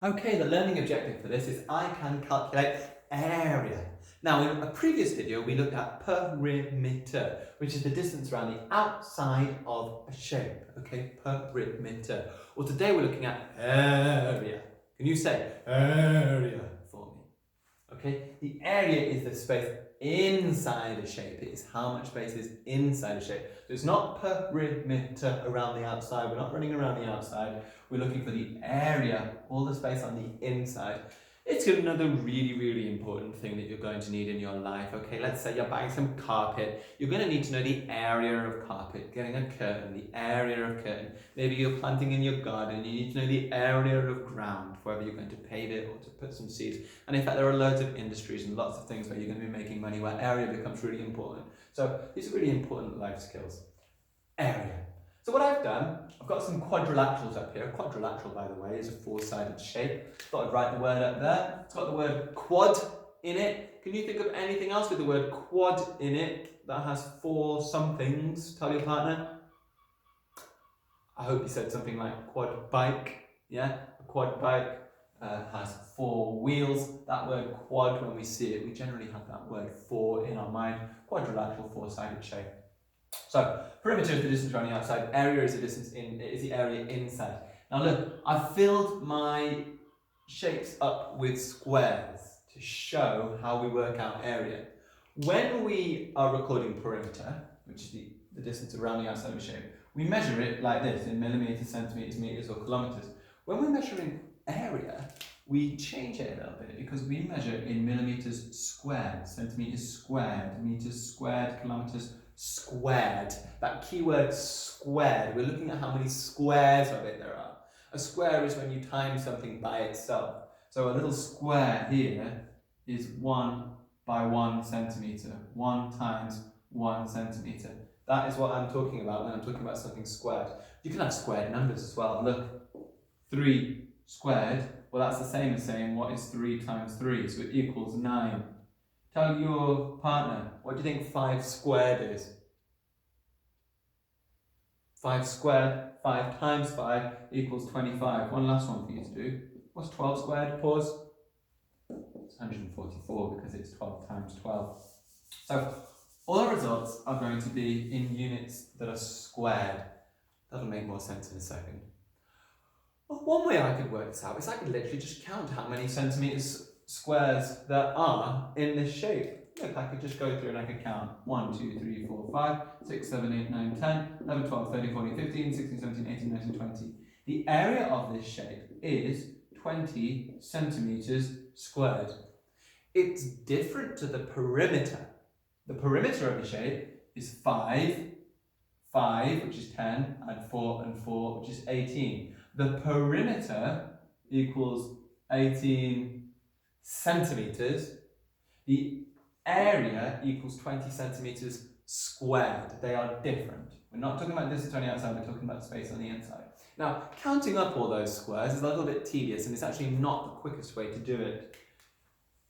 Okay, the learning objective for this is I can calculate area. Now, in a previous video, we looked at perimeter, which is the distance around the outside of a shape. Okay, perimeter. Well, today we're looking at area. Can you say area for me? Okay, the area is the space inside a shape. It is how much space is inside a shape. So it's not perimeter around the outside. We're not running around the outside. We're looking for the area, all the space on the inside. It's another really important thing that you're going to need in your life. Okay, let's say you're buying some carpet. You're going to need to know the area of carpet, getting a curtain, the area of curtain. Maybe you're planting in your garden. You need to know the area of ground, whether you're going to pave it or to put some seeds. And in fact, there are loads of industries and lots of things where you're going to be making money where area becomes really important. So these are really important life skills. Area. So what I've done, I've got some quadrilaterals up here. A quadrilateral, by the way, is a four-sided shape. Thought I'd write the word up there. It's got the word quad in it. Can you think of anything else with the word quad in it that has four somethings? Tell your partner. I hope you said something like quad bike. Yeah, a quad bike has four wheels. That word quad, when we see it, we generally have that word four in our mind. Quadrilateral, four-sided shape. So perimeter is the distance around the outside. Area is the distance is the area inside. Now look, I've filled my shapes up with squares to show how we work out area. When we are recording perimeter, which is the distance around the outside of a shape, we measure it like this in millimeters, centimeters, meters, or kilometers. When we're measuring area, we change it a little bit because we measure in millimeters squared, centimeters squared, meters squared, kilometers squared. That keyword squared, we're looking at how many squares of it there are. A square is when you time something by itself. So a little square here is 1 by 1 centimeter. 1 times 1 centimeter. That is what I'm talking about when I'm talking about something squared. You can have squared numbers as well. Look, 3 squared, well that's the same as saying what is 3 times 3, so it equals 9. Tell your partner, what do you think 5 squared is? 5 squared, 5 times 5 equals 25. One last one for you to do. What's 12 squared? Pause. It's 144 because it's 12 times 12. So all our results are going to be in units that are squared. That'll make more sense in a second. Well, one way I could work this out is I could literally just count how many centimeters squares there are in this shape. Look, I could just go through and I could count 1, 2, 3, 4, 5, 6, 7, 8, 9, 10, 11, 12, 13, 14, 15, 16, 17, 18, 19, 20. The area of this shape is 20 centimeters squared. It's different to the perimeter. The perimeter of the shape is 5, which is 10, and 4, and 4, which is 18. The perimeter equals 18 centimeters. The area equals 20 centimeters squared. They are different. We're not talking about distance on the outside, we're talking about space on the inside. Now, counting up all those squares is a little bit tedious and it's actually not the quickest way to do it.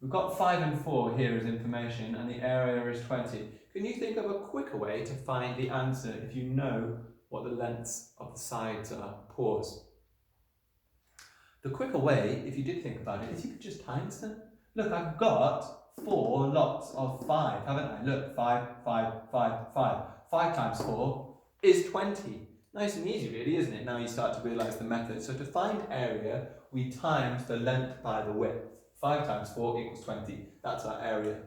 We've got 5 and 4 here as information and the area is 20. Can you think of a quicker way to find the answer if you know what the lengths of the sides are? Pause. The quicker way, if you did think about it, is you could just times them. Look, I've got 4 lots of 5, haven't I? Look, 5, 5, 5, 5. 5 times 4 is 20. Nice and easy really, isn't it? Now you start to realise the method. So to find area, we times the length by the width. 5 times 4 equals 20. That's our area.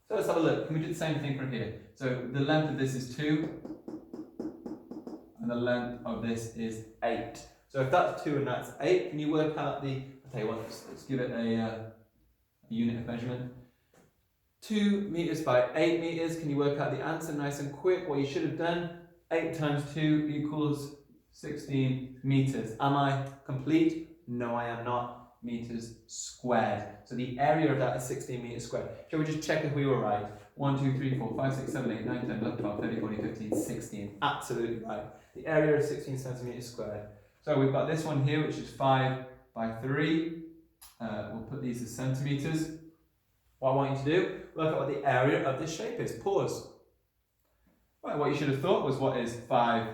So let's have a look. Can we do the same thing from here? So the length of this is 2, and the length of this is 8. So if that's 2 and that's 8, can you work out the, I'll tell you what, let's give it a unit of measurement. 2 meters by 8 meters, can you work out the answer nice and quick? What you should have done, 8 times 2 equals 16 meters. Am I complete? No, I am not. Meters squared. So the area of that is 16 meters squared. Shall we just check if we were right? 1, 2, 3, 4, 5, 6, 7, 8, 9, 10, 11, 12, 13, 14, 15, 16. Absolutely right. The area is 16 centimeters squared. So we've got this one here, which is 5 by 3. We'll put these as centimeters. What I want you to do, work out what the area of this shape is. Pause. Right, what you should have thought was what is 5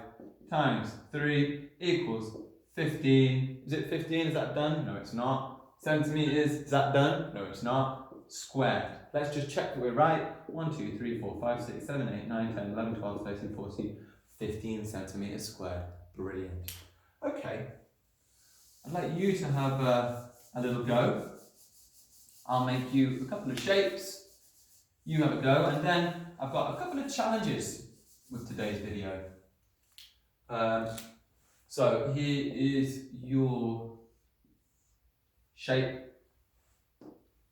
times 3 equals 15. Is it 15? Is that done? No, it's not. centimeters. Is that done? No, it's not. Squared. Let's just check that we're right. 1, 2, 3, 4, 5, 6, 7, 8, 9, 10, 11, 12, 13, 14, 15 centimeters squared. Brilliant. Okay. I'd like you to have a little go. I'll make you a couple of shapes. You have a go, and then I've got a couple of challenges with today's video. So here is your shape.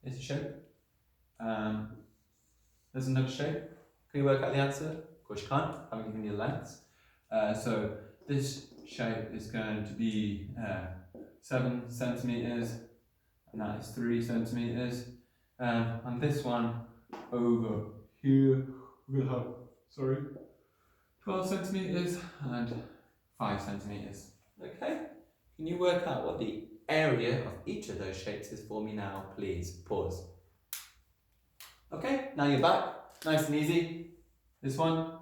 It's a shape. There's another shape. Can you work out the answer? Of course you can't. I haven't given you lengths. So this shape is going to be 7 centimeters, and that is 3 centimeters. And this one over here will have 12 centimeters and 5 centimeters. Okay? Can you work out what the area of each of those shapes is for me now, please? Pause. Okay, now you're back. Nice and easy. This one,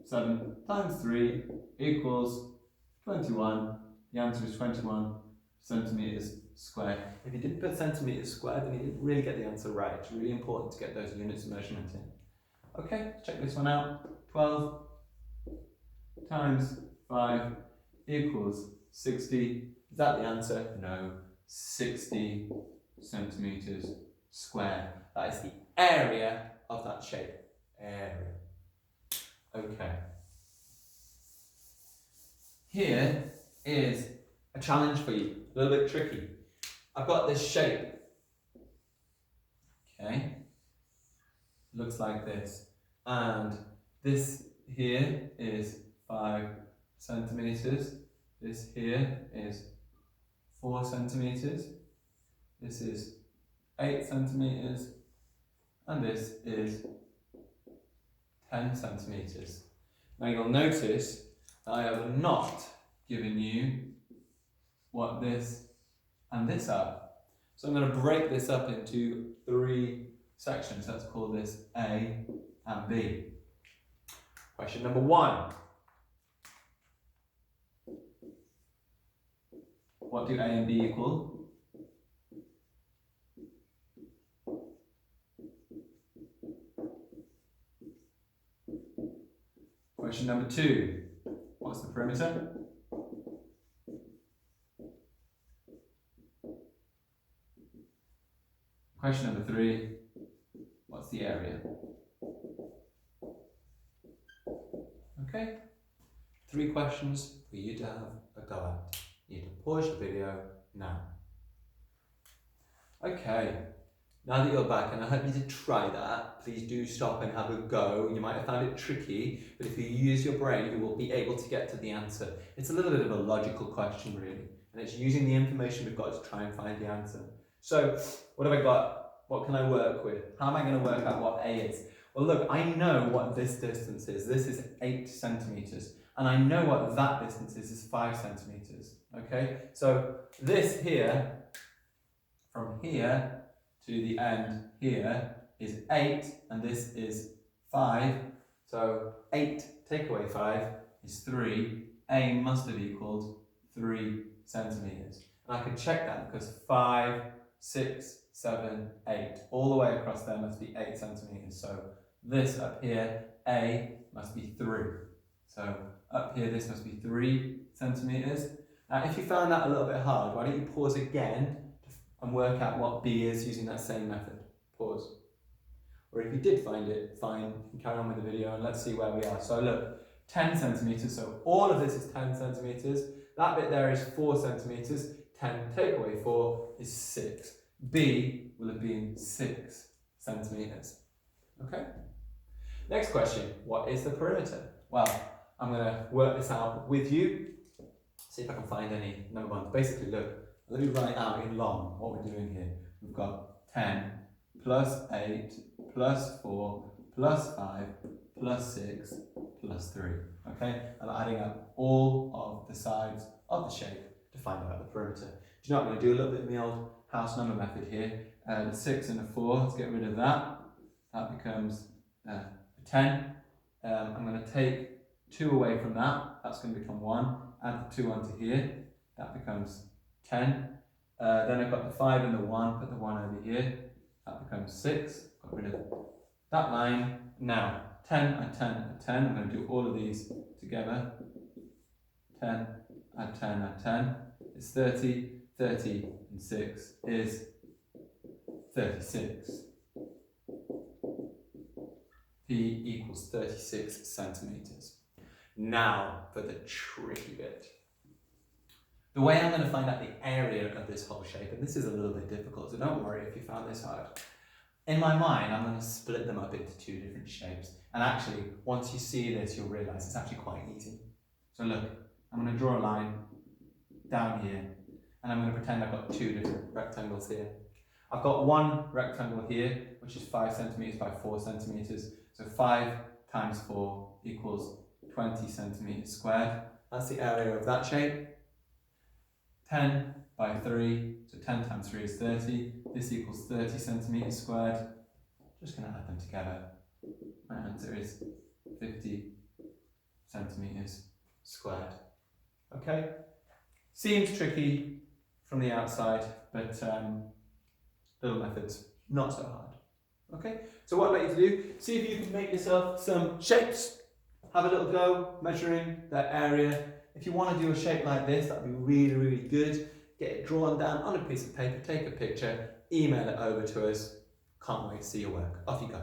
7 times 3 equals 21. The answer is 21 centimeters squared. If you didn't put centimeters squared, then you didn't really get the answer right. It's really important to get those units of measurement in. Okay, check this one out. 12 times 5 equals 60. Is that the answer? No. 60 centimeters squared. That is the area of that shape. Area. Okay. Here is a challenge for you. A little bit tricky. I've got this shape. Okay. Looks like this. And this here is 5 centimeters. This here is 4 centimeters. This is 8 centimeters. And this is 10 centimeters. Now you'll notice that I have not given you what this and this are. So I'm going to break this up into 3 sections. Let's call this A and B. Question number 1. What do A and B equal? Question number 2. What's the perimeter? Question number 3. What's the area? Okay. 3 questions for you to have a go at. You need to pause the video now. Okay. Now that you're back, and I hope you did try that, please do stop and have a go. You might have found it tricky, but if you use your brain, you will be able to get to the answer. It's a little bit of a logical question, really, and it's using the information we've got to try and find the answer. So, what have I got? What can I work with? How am I going to work out what A is? Well, look, I know what this distance is. This is 8 centimeters, and I know what that distance is 5 centimeters. Okay, so this here, from here to the end here is 8, and this is 5. So 8 take away 5 is 3. A must have equaled 3 centimeters. And I can check that because 5, 6, 7, 8, all the way across there must be 8 centimeters. So this up here, A, must be 3. So up here, this must be 3 centimeters. Now, if you found that a little bit hard, why don't you pause again and work out what B is using that same method. Pause. Or if you did find it, fine, you can carry on with the video and let's see where we are. So look, 10 centimeters, so all of this is 10 centimeters. That bit there is 4 centimeters. 10 take away 4 is 6. B will have been 6 centimeters. Okay? Next question, what is the perimeter? Well, I'm going to work this out with you. See if I can find any number ones. Basically, look, let me write out in long what we're doing here. We've got 10 plus 8 plus 4 plus 5 plus 6 plus 3. Okay? I'm adding up all of the sides of the shape to find out the perimeter. Do you know what I'm going to do? A little bit of the old house number method here. The 6 and a 4, let's get rid of that. That becomes 10. I'm going to take 2 away from that. That's going to become 1. Add the 2 onto here. That becomes 10. Then I've got the 5 and the 1, put the 1 over here. That becomes 6. Got rid of that line. Now, 10, add 10, add 10. I'm going to do all of these together. 10, add 10, add 10. It's 30. 30 and 6 is 36. P equals 36 centimetres. Now for the tricky bit. The way I'm going to find out the area of this whole shape, and this is a little bit difficult, so don't worry if you found this hard. In my mind, I'm going to split them up into 2 different shapes. And actually, once you see this, you'll realise it's actually quite easy. So look, I'm going to draw a line down here, and I'm going to pretend I've got 2 different rectangles here. I've got one rectangle here, which is 5 centimetres by 4 centimetres. So 5 times 4 equals 20 centimetres squared. That's the area of that shape. 10 by 3, so 10 times 3 is 30. This equals 30 centimetres squared. Just going to add them together. My answer is 50 centimetres squared. Okay? Seems tricky from the outside, but little methods, not so hard. Okay? So what I'd like you to do, see if you can make yourself some shapes. Have a little go measuring that area. If you want to do a shape like this, that would be really, really good. Get it drawn down on a piece of paper, take a picture, email it over to us. Can't wait to see your work. Off you go.